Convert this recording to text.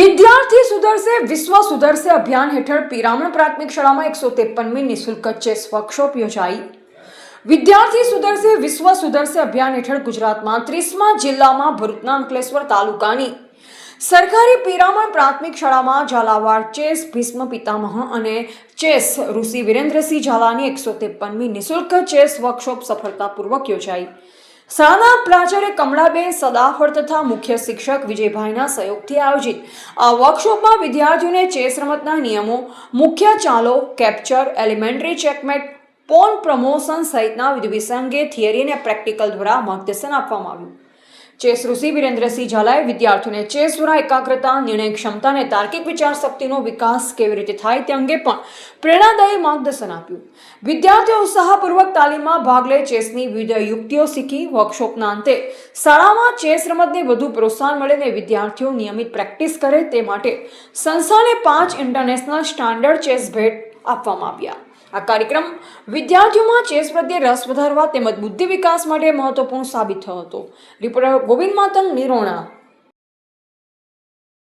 વિદ્યાર્થી સુધરશે વિશ્વ સુધરશે અભિયાન હેઠળ પિરામણ પ્રાથમિક શાળામાં 153મી નિઃશુલ્ક ચેસ વર્કશોપ યોજાઈ। વિદ્યાર્થી સુધરશે વિશ્વ સુધરશે અભિયાન હેઠળ ગુજરાતમાં 30મા જિલ્લામાં ભરૂચના અંકલેશ્વર તાલુકાની સરકારી પિરામણ પ્રાથમિક શાળામાં ઝાલાવાડ ચેસ ભીષ્મ પિતામહ અને ચેસ ઋષિ વિરેન્દ્રસિંહ ઝાલાની 153મી નિઃશુલ્ક ચેસ વર્કશોપ સફળતાપૂર્વક યોજાઈ। શાળાના પ્રાચાર્ય કમળાબેન સદાફળ તથા મુખ્ય શિક્ષક વિજયભાઈના સહયોગથી આયોજિત આ વર્કશોપમાં વિદ્યાર્થીઓને ચેસ રમતના નિયમો, મુખ્ય ચાલો, capture, elementary checkmate, porn promotion સહિતના વિવિધ વિષય અંગે થિયરી અને પ્રેક્ટિકલ દ્વારા માર્ગદર્શન આપવામાં આવ્યું। ચેસ ઋષિ વિરેન્દ્રસિંહ ઝાલાએ વિદ્યાર્થીઓને ચેસ દ્વારા એકાગ્રતા, નિર્ણય ક્ષમતા અને તાર્કિક વિચાર શક્તિનો વિકાસ કેવી રીતે થાય તે અંગે પણ પ્રેરણાદાયી માર્ગદર્શન આપ્યું। વિદ્યાર્થીઓ ઉત્સાહપૂર્વક તાલીમમાં ભાગ લે ચેસની વિવિધ યુક્તિઓ શીખી। વર્કશોપના અંતે શાળામાં ચેસ રમતને વધુ પ્રોત્સાહન મળે અને વિદ્યાર્થીઓ નિયમિત પ્રેક્ટિસ કરે તે માટે સંસ્થાને 5 ઇન્ટરનેશનલ સ્ટાન્ડર્ડ ચેસ ભેટ આપવામાં આવ્યા। આ કાર્યક્રમ વિદ્યાર્થીઓમાં ચેસ પ્રત્યે રસ વધારવા તેમજ બુદ્ધિ વિકાસ માટે મહત્વપૂર્ણ સાબિત થયો હતો। રિપોર્ટર ગોવિંદ માતંગ, નિરોણા।